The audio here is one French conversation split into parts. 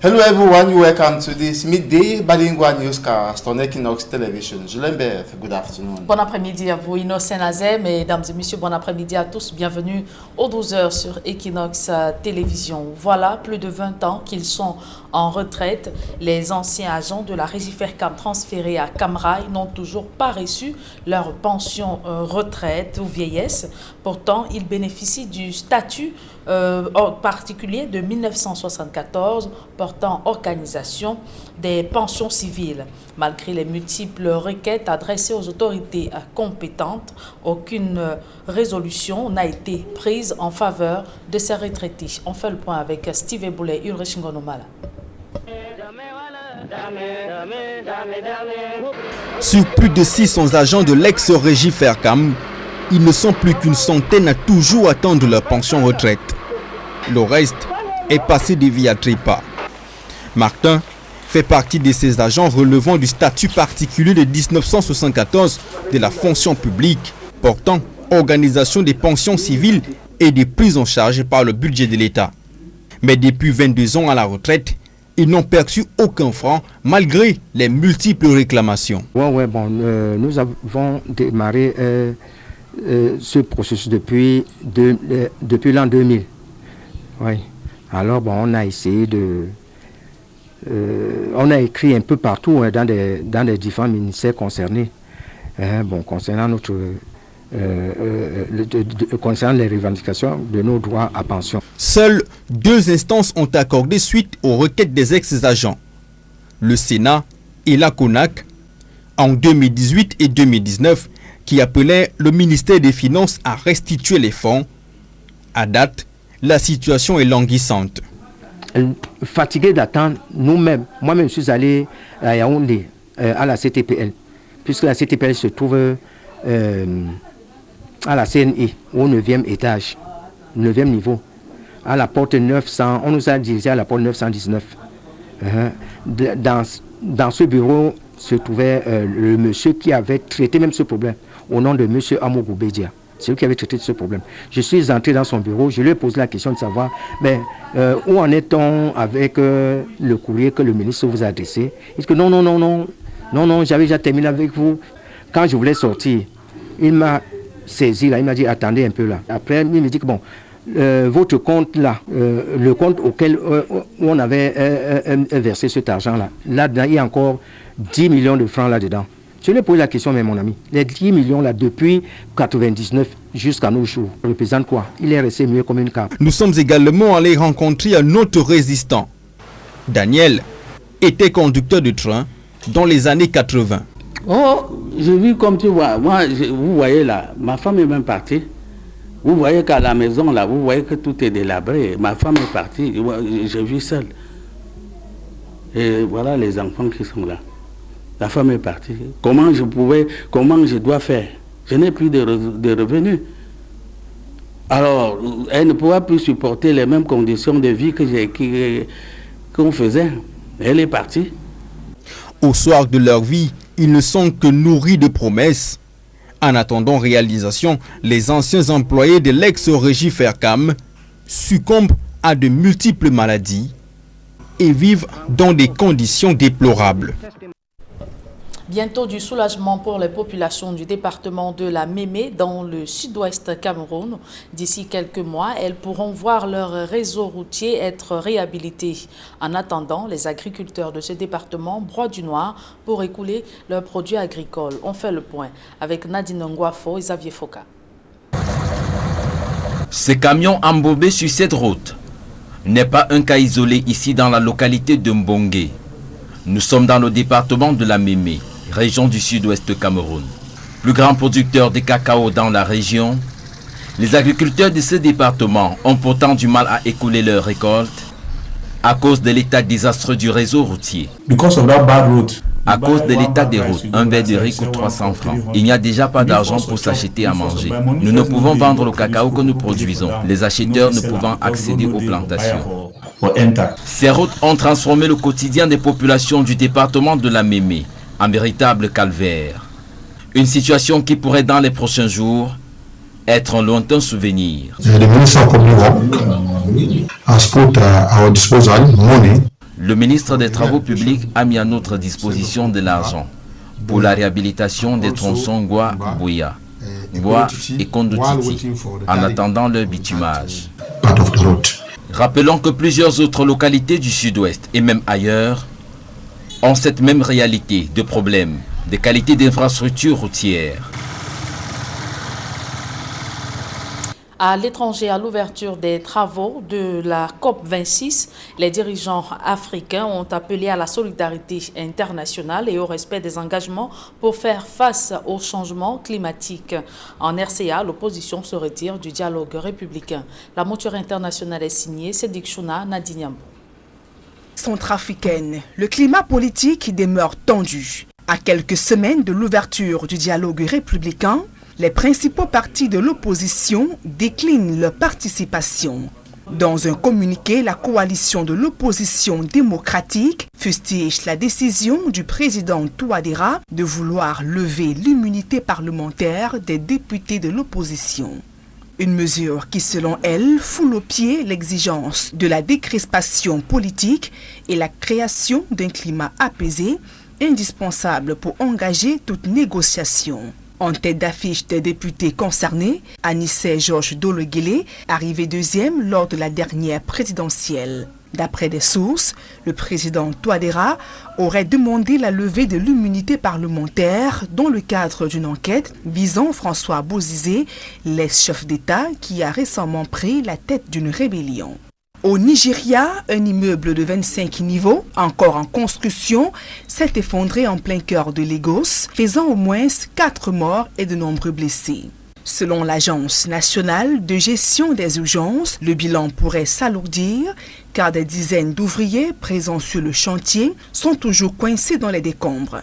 Hello everyone, welcome to this midday bilingual newscast on Equinox Television. Julembert, good afternoon. Bon après-midi à vous, Innocent Nazem, mesdames et messieurs, bon après-midi à tous. Bienvenue aux 12h sur Equinox Télévision. Voilà, plus de 20 ans qu'ils sont en retraite. Les anciens agents de la régie Fercam transférés à Camrail n'ont toujours pas reçu leur pension retraite ou vieillesse. Pourtant, ils bénéficient du statut particulier de 1974 portant organisation des pensions civiles. Malgré les multiples requêtes adressées aux autorités compétentes, aucune résolution n'a été prise en faveur de ces retraités. On fait le point avec Steve Boulet et Ulrich Ngonomala. Sur plus de 600 agents de l'ex-régie Fercam, ils ne sont plus qu'une centaine à toujours attendre leur pension retraite. Le reste est passé des vies à trépas. Martin fait partie de ces agents relevant du statut particulier de 1974 de la fonction publique, portant organisation des pensions civiles et des prises en charge par le budget de l'État. Mais depuis 22 ans à la retraite, ils n'ont perçu aucun franc malgré les multiples réclamations. Nous avons démarré ce processus depuis l'an 2000. Oui. Alors on a essayé de... on a écrit un peu partout dans les différents ministères concernés, concernant concernant les revendications de nos droits à pension. Seules 2 instances ont accordé suite aux requêtes des ex-agents, le Sénat et la CONAC, en 2018 et 2019, qui appelaient le ministère des Finances à restituer les fonds. À date, la situation est languissante. Fatigué d'attendre nous-mêmes, moi-même je suis allé à Yaoundé, à la CTPL, puisque la CTPL se trouve à la CNI, au 9e étage, 9e niveau, à la porte 900, on nous a dirigé à la porte 919. Dans ce bureau se trouvait le monsieur qui avait traité même ce problème, au nom de monsieur Amougou Bédia. C'est lui qui avait traité de ce problème. Je suis entré dans son bureau, je lui ai posé la question de savoir où en est-on avec le courrier que le ministre vous a adressé. Il dit que non, j'avais déjà terminé avec vous. Quand je voulais sortir, il m'a saisi là, il m'a dit attendez un peu là. Après, il me dit que votre compte là, le compte auquel où on avait versé cet argent là, il y a encore 10 millions de francs là-dedans. Je lui ai posé la question, mais mon ami, les 10 millions là, depuis 1999 jusqu'à nos jours, représentent quoi? Il est resté mieux comme une cape. Nous sommes également allés rencontrer un autre résistant. Daniel était conducteur de train dans les années 80. Oh, je vis comme tu vois. Moi, vous voyez là, ma femme est même partie. Vous voyez qu'à la maison là, vous voyez que tout est délabré. Ma femme est partie, je vis seul. Et voilà les enfants qui sont là. La femme est partie. Comment je dois faire? Je n'ai plus de revenus. Alors, elle ne pourra plus supporter les mêmes conditions de vie qu'on faisait. Elle est partie. Au soir de leur vie, ils ne sont que nourris de promesses. En attendant réalisation, les anciens employés de l'ex-régie Fercam succombent à de multiples maladies et vivent dans des conditions déplorables. Bientôt du soulagement pour les populations du département de la Mémé dans le sud-ouest Cameroun. D'ici quelques mois, elles pourront voir leur réseau routier être réhabilité. En attendant, les agriculteurs de ce département broient du noir pour écouler leurs produits agricoles. On fait le point avec Nadine Nguafo et Xavier Foka. Ces camions embourbés sur cette route n'est pas un cas isolé ici dans la localité de Mbongué. Nous sommes dans le département de la Mémé, région du sud-ouest Cameroun. Plus grand producteur de cacao dans la région, les agriculteurs de ce département ont pourtant du mal à écouler leurs récoltes à cause de l'état désastreux du réseau routier. À cause de l'état des routes, un verre de riz coûte 300 francs. Il n'y a déjà pas d'argent pour s'acheter à manger. Nous ne pouvons vendre le cacao que nous produisons, les acheteurs ne pouvant accéder aux plantations. Ces routes ont transformé le quotidien des populations du département de la Mémé en véritable calvaire. Une situation qui pourrait dans les prochains jours être un lointain souvenir. The Minister of Public Works has put our disposal money Le ministre des Travaux publics a mis à notre disposition de l'argent pour la réhabilitation des tronçons Goa-Bouya, Goa et Kondotiti, en attendant le bitumage. Rappelons que plusieurs autres localités du sud-ouest et même ailleurs ont cette même réalité de problèmes de qualité d'infrastructures routières. À l'étranger, à l'ouverture des travaux de la COP26, les dirigeants africains ont appelé à la solidarité internationale et au respect des engagements pour faire face au changement climatique. En RCA, l'opposition se retire du dialogue républicain. La mouture internationale est signée Sédik Chouna Nadinyambo. Centrafricaine, le climat politique demeure tendu. À quelques semaines de l'ouverture du dialogue républicain, les principaux partis de l'opposition déclinent leur participation. Dans un communiqué, la coalition de l'opposition démocratique fustige la décision du président Touadéra de vouloir lever l'immunité parlementaire des députés de l'opposition. Une mesure qui, selon elle, foule aux pieds l'exigence de la décrispation politique et la création d'un climat apaisé, indispensable pour engager toute négociation. En tête d'affiche des députés concernés, Anissé Georges Dologuélé, arrivé deuxième lors de la dernière présidentielle. D'après des sources, le président Touadéra aurait demandé la levée de l'immunité parlementaire dans le cadre d'une enquête visant François Bozizé, l'ex-chef d'État qui a récemment pris la tête d'une rébellion. Au Nigeria, un immeuble de 25 niveaux, encore en construction, s'est effondré en plein cœur de Lagos, faisant au moins 4 morts et de nombreux blessés. Selon l'Agence nationale de gestion des urgences, le bilan pourrait s'alourdir car des dizaines d'ouvriers présents sur le chantier sont toujours coincés dans les décombres.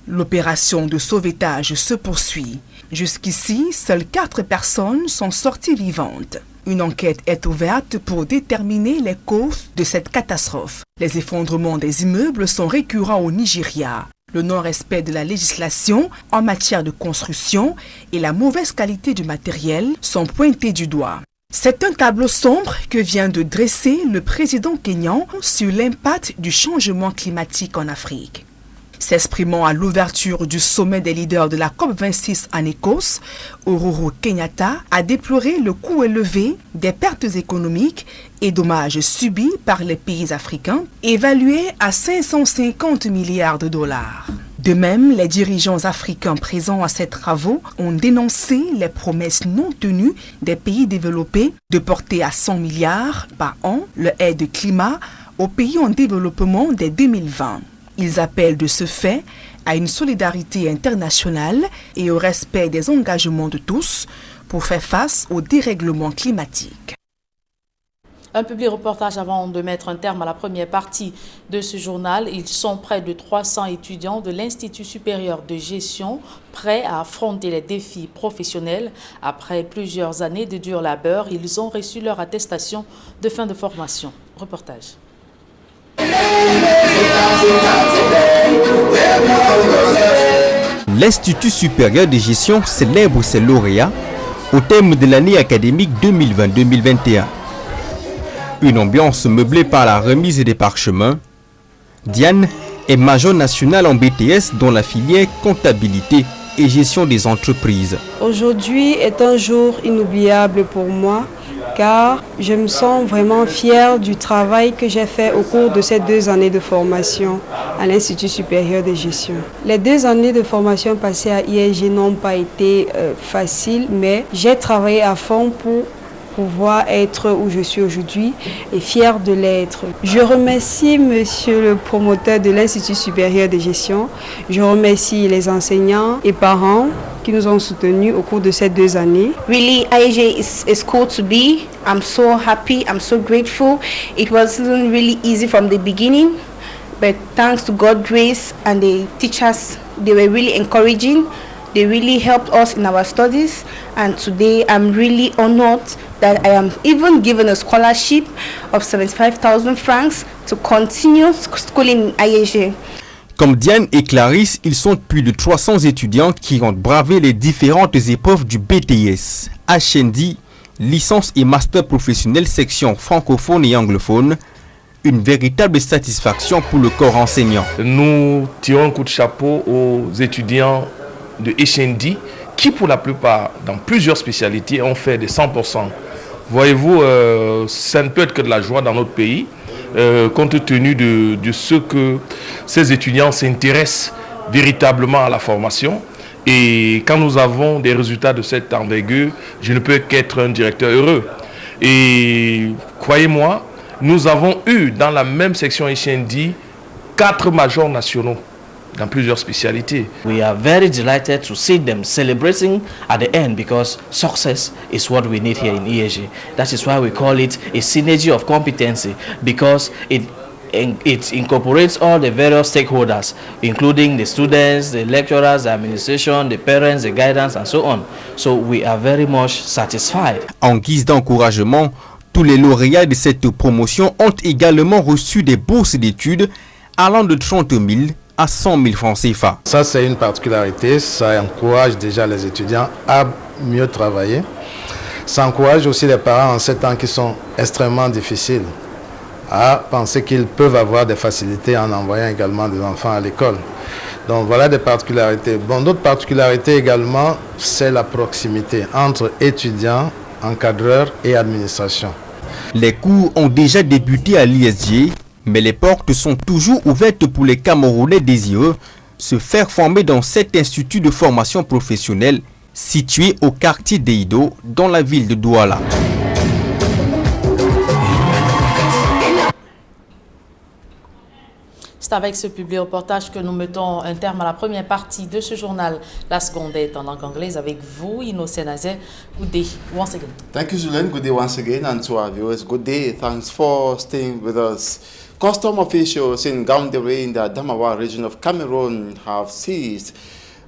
L'opération de sauvetage se poursuit. Jusqu'ici, seules 4 personnes sont sorties vivantes. Une enquête est ouverte pour déterminer les causes de cette catastrophe. Les effondrements des immeubles sont récurrents au Nigeria. Le non-respect de la législation en matière de construction et la mauvaise qualité du matériel sont pointés du doigt. C'est un tableau sombre que vient de dresser le président kényan sur l'impact du changement climatique en Afrique. S'exprimant à l'ouverture du sommet des leaders de la COP26 en Écosse, Uhuru Kenyatta a déploré le coût élevé des pertes économiques et dommages subis par les pays africains, évalués à 550 milliards de dollars. De même, les dirigeants africains présents à ces travaux ont dénoncé les promesses non tenues des pays développés de porter à 100 milliards par an le aide climat aux pays en développement dès 2020. Ils appellent de ce fait à une solidarité internationale et au respect des engagements de tous pour faire face au dérèglement climatique. Un public reportage avant de mettre un terme à la première partie de ce journal. Ils sont près de 300 étudiants de l'Institut supérieur de gestion prêts à affronter les défis professionnels. Après plusieurs années de dur labeur, ils ont reçu leur attestation de fin de formation. Reportage. L'Institut supérieur de gestion célèbre ses lauréats au terme de l'année académique 2020-2021. Une ambiance meublée par la remise des parchemins. Diane est major national en BTS dans la filière comptabilité et gestion des entreprises. Aujourd'hui est un jour inoubliable pour moi car je me sens vraiment fière du travail que j'ai fait au cours de ces 2 années de formation à l'Institut supérieur de gestion. Les 2 années de formation passées à ISG n'ont pas été faciles, mais j'ai travaillé à fond pour pouvoir être où je suis aujourd'hui et fière de l'être. Je remercie monsieur le promoteur de l'Institut supérieur de gestion. Je remercie les enseignants et parents qui nous ont soutenus au cours de ces 2 années. Really, IAG is cool to be. I'm so happy, I'm so grateful. It wasn't really easy from the beginning, but thanks to God's grace and the teachers, they were really encouraging. They really helped us in our studies, and today I'm really honored that I am even given a scholarship of 75,000 francs to continue schooling in IAG. Comme Diane et Clarisse, ils sont plus de 300 étudiants qui ont bravé les différentes épreuves du BTS, HND, licence et master professionnel section francophone et anglophone, une véritable satisfaction pour le corps enseignant. Nous tirons un coup de chapeau aux étudiants de HND qui, pour la plupart, dans plusieurs spécialités, ont fait des 100%. Voyez-vous, ça ne peut être que de la joie dans notre pays, compte tenu de ce que ces étudiants s'intéressent véritablement à la formation. Et quand nous avons des résultats de cette envergure, je ne peux qu'être un directeur heureux. Et croyez-moi, nous avons eu dans la même section HND 4 majors nationaux dans plusieurs spécialités. We are very delighted to see them celebrating at the end because success is what we need here in ESG. That is why we call it a synergy of competency, because it incorporates all the various stakeholders, including the students, the lecturers, the administration, the parents, the guidance, and so on. So we are very much satisfied. En guise d'encouragement, tous les lauréats de cette promotion ont également reçu des bourses d'études allant de 30 000 à 100 000 francs CFA. Ça, c'est une particularité. Ça encourage déjà les étudiants à mieux travailler. Ça encourage aussi les parents en ces temps qui sont extrêmement difficiles à penser qu'ils peuvent avoir des facilités en envoyant également des enfants à l'école. Donc voilà des particularités. Bon, d'autres particularités également, c'est la proximité entre étudiants, encadreurs et administration. Les cours ont déjà débuté à l'ISG, mais les portes sont toujours ouvertes pour les Camerounais désireux se faire former dans cet institut de formation professionnelle situé au quartier d'Eido, dans la ville de Douala. C'est avec ce public reportage que nous mettons un terme à la première partie de ce journal. La seconde est en langue anglaise avec vous, Innocent Nazé. Good day once again. Thank you, Julien. Good day once again, and to our viewers, good day. Thanks for staying with us. Custom officials in Gaoundéré in the Adamawa region of Cameroon have seized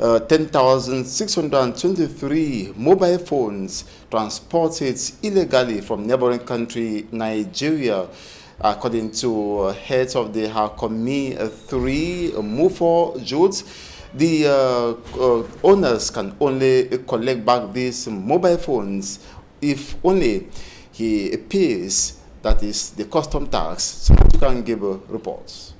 10,623 mobile phones transported illegally from neighboring country Nigeria. According to heads of the Hakomi 3 Mufo Jutes, the owners can only collect back these mobile phones if only he pays, that is, the custom tax. So you can give reports.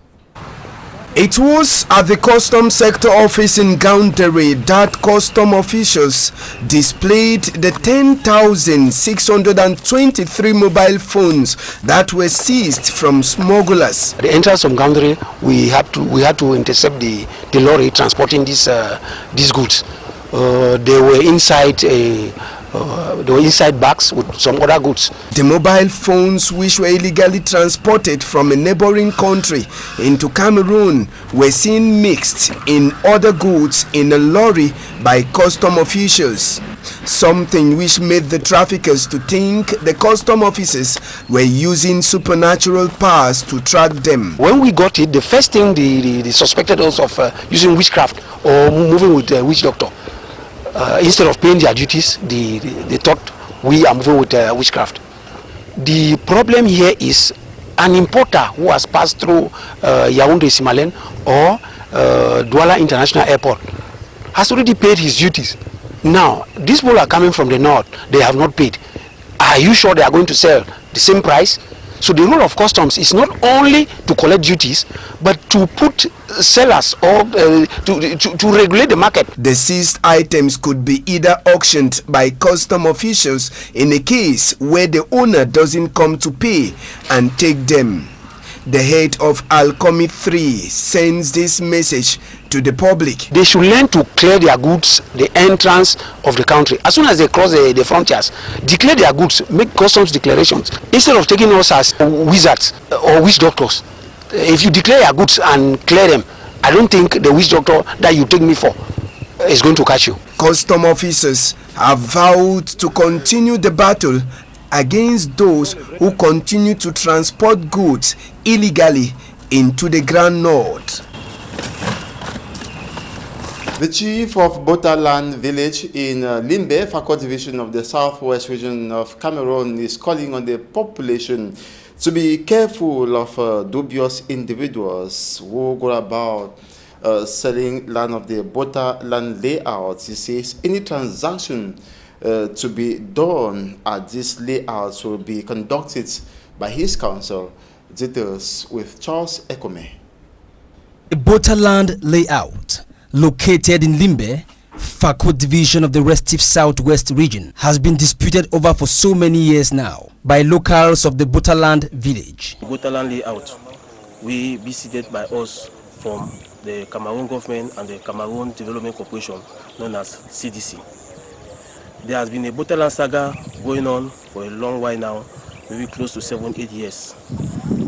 It was at the custom sector office in Gaoundéré that custom officials displayed the 10,623 mobile phones that were seized from smugglers. At the entrance from Gaoundéré, we had to intercept the lorry transporting these goods. They were inside bags with some other goods. The mobile phones, which were illegally transported from a neighboring country into Cameroon, were seen mixed in other goods in a lorry by custom officials, something which made the traffickers to think the custom officers were using supernatural powers to track them. When we got it, the first thing they suspected us of using witchcraft or moving with a witch doctor. Instead of paying their duties, they thought we are moving with witchcraft. The problem here is an importer who has passed through Yaoundé-Simalène or Douala International Airport has already paid his duties. Now, these people are coming from the north. They have not paid. Are you sure they are going to sell the same price? So the role of customs is not only to collect duties, but to put sellers or to regulate the market. The seized items could be either auctioned by custom officials in a case where the owner doesn't come to pay and take them. The head of Alcomi 3 sends this message to the public. They should learn to clear their goods, the entrance of the country. As soon as they cross the frontiers, declare their goods, make customs declarations. Instead of taking us as wizards or witch doctors, if you declare your goods and clear them, I don't think the witch doctor that you take me for is going to catch you. Custom officers have vowed to continue the battle against those who continue to transport goods illegally into the Grand North. The chief of Botaland village in Limbe, Fakor division of the southwest region of Cameroon, is calling on the population to be careful of dubious individuals who go about selling land of the Botaland layouts. He says any transaction to be done at this layout will be conducted by his council. Details with Charles Ekome. A Botaland layout located in Limbe, Fako division of the Restif Southwest region, has been disputed over for so many years now by locals of the Botaland village. Botaland layout will be seated by us from the Cameroon government and the Cameroon Development Corporation, known as CDC. There has been a Botaland saga going on for a long while now, maybe close to 7-8 years.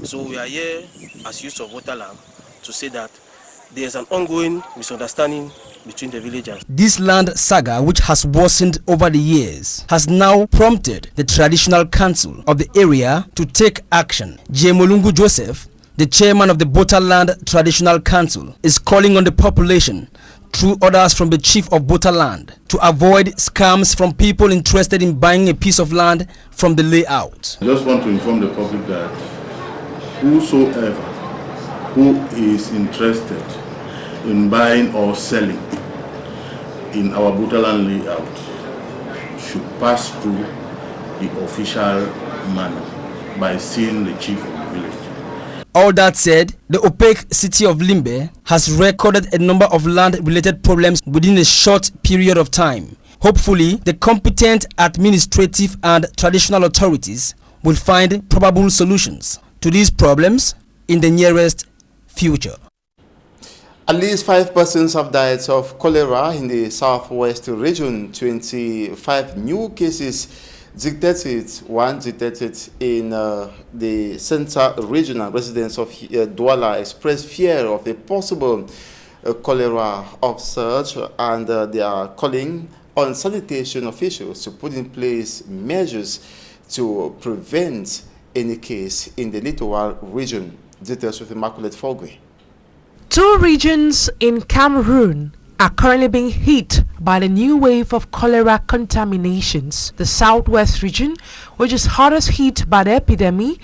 So we are here as youth of Botaland to say that there is an ongoing misunderstanding between the villagers. This land saga, which has worsened over the years, has now prompted the traditional council of the area to take action. Jemolungu Joseph, the chairman of the Botaland Traditional Council, is calling on the population through orders from the chief of Botaland to avoid scams from people interested in buying a piece of land from the layout. I just want to inform the public that whosoever who is interested in buying or selling in our Botaland layout should pass through the official manner by seeing the chief of the village. All that said, the opaque city of Limbe has recorded a number of land-related problems within a short period of time. Hopefully, the competent administrative and traditional authorities will find probable solutions to these problems in the nearest future. At least 5 persons have died of cholera in the southwest region. 25 new cases detected in the central region, and residents of Douala expressed fear of a possible cholera upsurge, and they are calling on sanitation officials to put in place measures to prevent any case in the Littoral region. Details with Immaculate Fogwe. 2 regions in Cameroon are currently being hit by the new wave of cholera contaminations. The southwest region, which is hardest hit by the epidemic,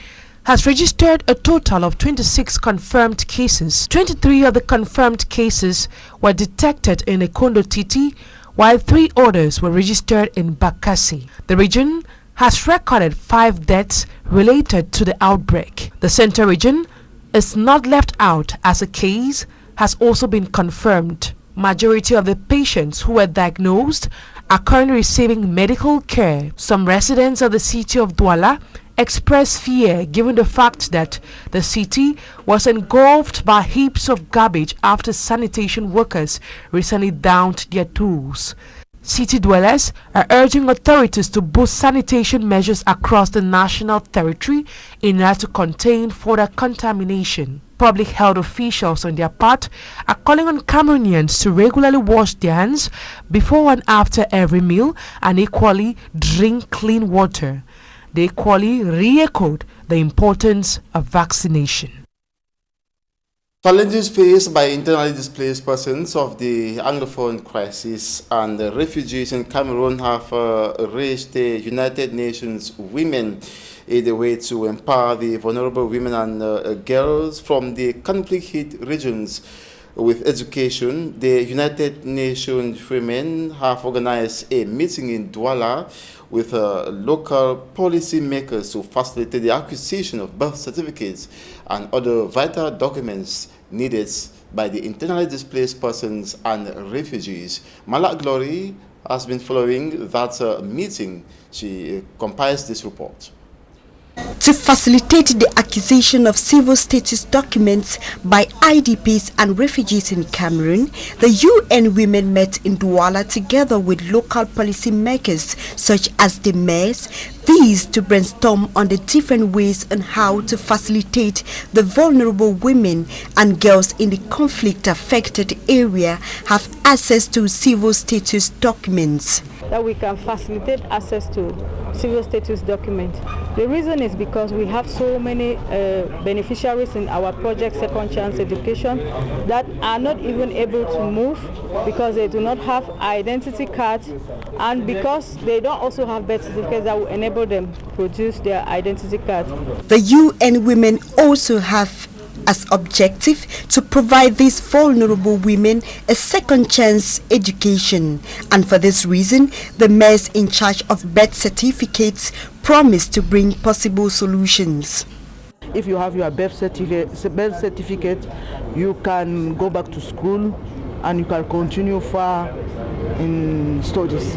has registered a total of 26 confirmed cases. 23 of the confirmed cases were detected in Ekondo Titi, while 3 others were registered in Bakassi. The region has recorded 5 deaths related to the outbreak. The central region is not left out, as a case has also been confirmed. Majority of the patients who were diagnosed are currently receiving medical care. Some residents of the city of Douala expressed fear given the fact that the city was engulfed by heaps of garbage after sanitation workers recently downed their tools. City dwellers are urging authorities to boost sanitation measures across the national territory in order to contain further contamination. Public health officials on their part are calling on Cameroonians to regularly wash their hands before and after every meal, and equally drink clean water. They equally re-echoed the importance of vaccination. Challenges faced by internally displaced persons of the Anglophone crisis and the refugees in Cameroon have raised the United Nations Women in a way to empower the vulnerable women and girls from the conflict-hit regions with education. The United Nations Women have organized a meeting in Douala with local policy makers to facilitate the acquisition of birth certificates and other vital documents needed by the internally displaced persons and refugees. Malak Glory has been following that meeting. She compiles this report. To facilitate the acquisition of civil status documents by IDPs and refugees in Cameroon, the UN Women met in Douala together with local policy makers such as the mayors. These to brainstorm on the different ways on how to facilitate the vulnerable women and girls in the conflict-affected area have access to civil status documents. That we can facilitate access to civil status documents. The reason is because we have so many beneficiaries in our project Second Chance Education that are not even able to move because they do not have identity cards, and because they don't also have birth certificates that will enable them to produce their identity cards. The UN Women also have as objective to provide these vulnerable women a second chance education, and for this reason the mayors in charge of birth certificates promised to bring possible solutions. If you have your birth certificate, you can go back to school and you can continue far in studies.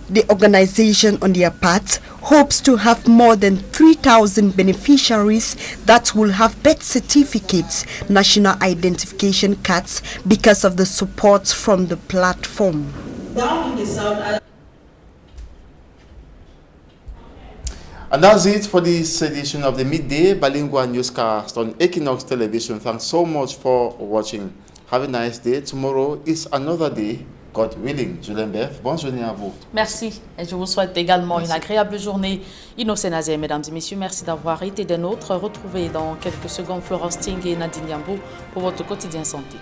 The organization, on their part, hopes to have more than 3,000 beneficiaries that will have birth certificates, national identification cards, because of the support from the platform. Down in the south. And that's it for this edition of the Midday Bilingual Newscast on Equinox Television. Thanks so much for watching. Have a nice day. Tomorrow is another day, God willing. Julien Beth, bonne journée à vous. Merci. Et je vous souhaite également une agréable journée. Innocent Nazé, mesdames et messieurs, merci d'avoir été des nôtres. Retrouvez dans quelques secondes Florence Ting et Nadine Yambou pour votre quotidien santé.